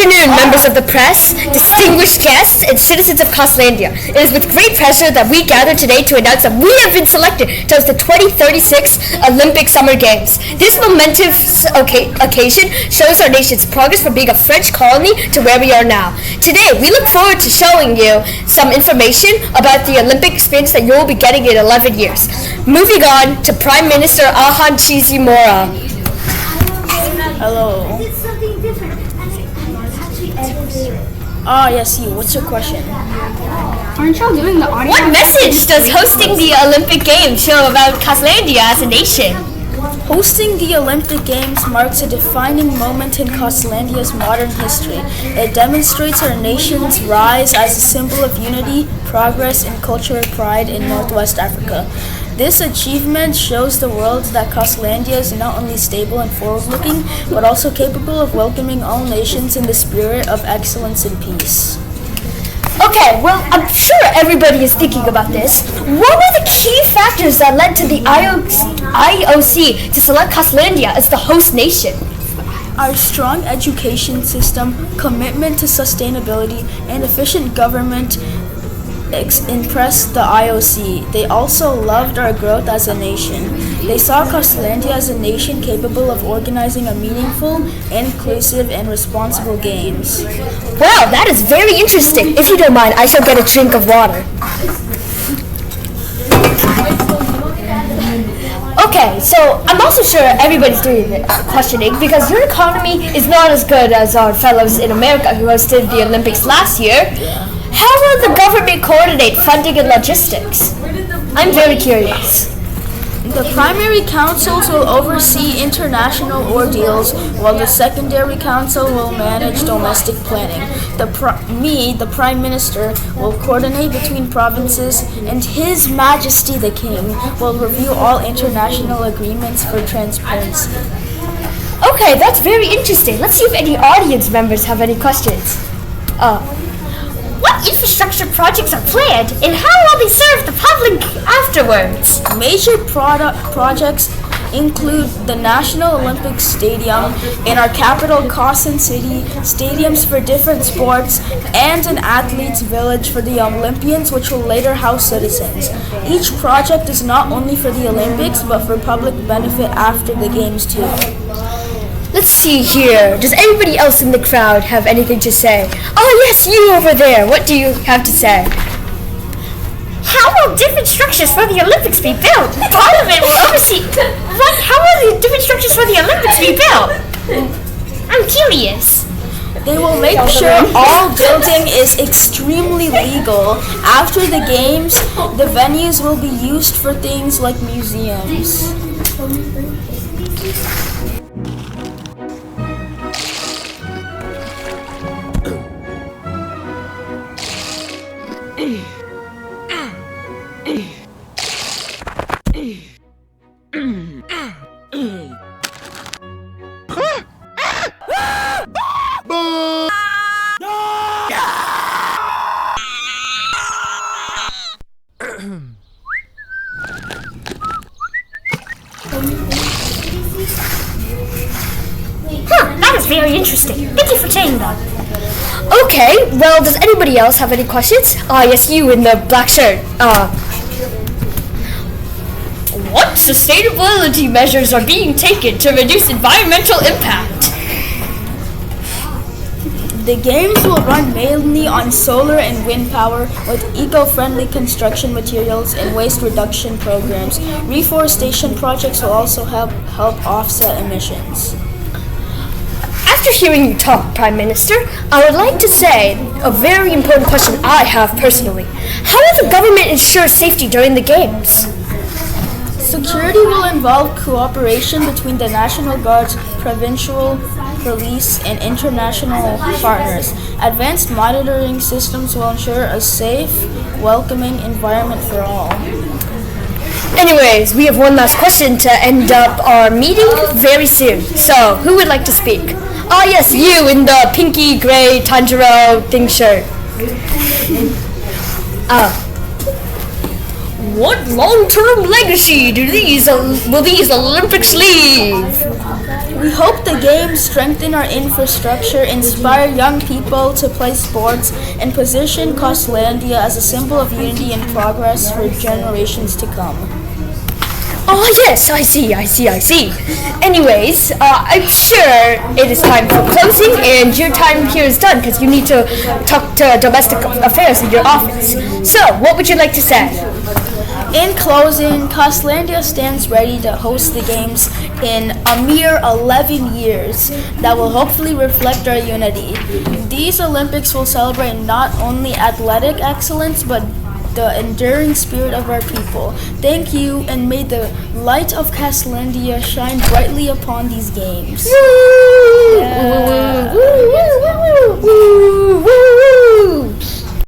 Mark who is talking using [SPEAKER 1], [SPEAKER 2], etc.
[SPEAKER 1] afternoon, members of the press, distinguished guests, and citizens of Costlandia. It is with great pleasure that we gather today to announce that we have been selected to host the 2036 Olympic Summer Games. This momentous occasion shows our nation's progress from being a French colony to where we are now. Today, we look forward to showing you some information about the Olympic experience that you will be getting in 11 years. Moving on to Prime Minister Ahan Chizimura.
[SPEAKER 2] Hello. Yes, you. What's your question?
[SPEAKER 3] Aren't y'all doing the audio?
[SPEAKER 1] What message does hosting the Olympic Games show about Costlandia as a nation?
[SPEAKER 2] Hosting the Olympic Games marks a defining moment in Costlandia's modern history. It demonstrates our nation's rise as a symbol of unity, progress, and cultural pride in Northwest Africa. This achievement shows the world that Costlandia is not only stable and forward-looking, but also capable of welcoming all nations in the spirit of excellence and peace.
[SPEAKER 1] Okay, well, I'm sure everybody is thinking about this. What were the key factors that led to the IOC to select Costlandia as the host nation?
[SPEAKER 2] Our strong education system, commitment to sustainability, and efficient government impressed the IOC. They also loved our growth as a nation. They saw Costlandia as a nation capable of organizing a meaningful, inclusive, and responsible games.
[SPEAKER 1] Wow, that is very interesting. If you don't mind, I shall get a drink of water. Okay, so I'm also sure everybody's doing the questioning because your economy is not as good as our fellows in America who hosted the Olympics last year. How will the government coordinate funding and logistics? I'm very curious.
[SPEAKER 2] The primary councils will oversee international ordeals, while the secondary council will manage domestic planning. The Prime Minister, will coordinate between provinces, and His Majesty the King will review all international agreements for transparency.
[SPEAKER 1] Okay, that's very interesting. Let's see if any audience members have any questions. What infrastructure projects are planned, and how will they serve the public afterwards?
[SPEAKER 2] Major projects include the National Olympic Stadium in our capital, Quezon City, stadiums for different sports, and an athletes' village for the Olympians, which will later house citizens. Each project is not only for the Olympics, but for public benefit after the Games too.
[SPEAKER 1] Let's see here. Does anybody else in the crowd have anything to say? Oh yes, you over there. What do you have to say? How will different structures for the Olympics be built? Parliament will oversee. What? How will the different structures for the Olympics be built? I'm curious.
[SPEAKER 2] They will make sure all building is extremely legal. After the games, the venues will be used for things like museums.
[SPEAKER 1] That is very interesting. Thank you for saying that. Okay, well, does anybody else have any questions? Yes, you in the black shirt. What sustainability measures are being taken to reduce environmental impact?
[SPEAKER 2] The games will run mainly on solar and wind power with eco-friendly construction materials and waste reduction programs. Reforestation projects will also help offset emissions.
[SPEAKER 1] After hearing you talk, Prime Minister, I would like to say a very important question I have personally. How will the government ensure safety during the games?
[SPEAKER 2] Security will involve cooperation between the National Guards, provincial police, and international partners. Advanced monitoring systems will ensure a safe, welcoming environment for all.
[SPEAKER 1] Anyways, we have one last question to end up our meeting very soon. So, who would like to speak? Yes, you in the pinky gray Tanjiro thing shirt. what long-term legacy will these Olympics leave?
[SPEAKER 2] We hope the games strengthen our infrastructure, inspire young people to play sports, and position Costlandia as a symbol of unity and progress for generations to come.
[SPEAKER 1] Oh yes, I see. Anyways, I'm sure it is time for closing, and your time here is done because you need to talk to domestic affairs in your office. So, what would you like to say?
[SPEAKER 2] In closing, Costlandia stands ready to host the games in a mere 11 years that will hopefully reflect our unity. These Olympics will celebrate not only athletic excellence but the enduring spirit of our people. Thank you, and may the light of Castlandia shine brightly upon these games.
[SPEAKER 1] Woo! Woo! Woo! Woo! Woo! Woo! Woo!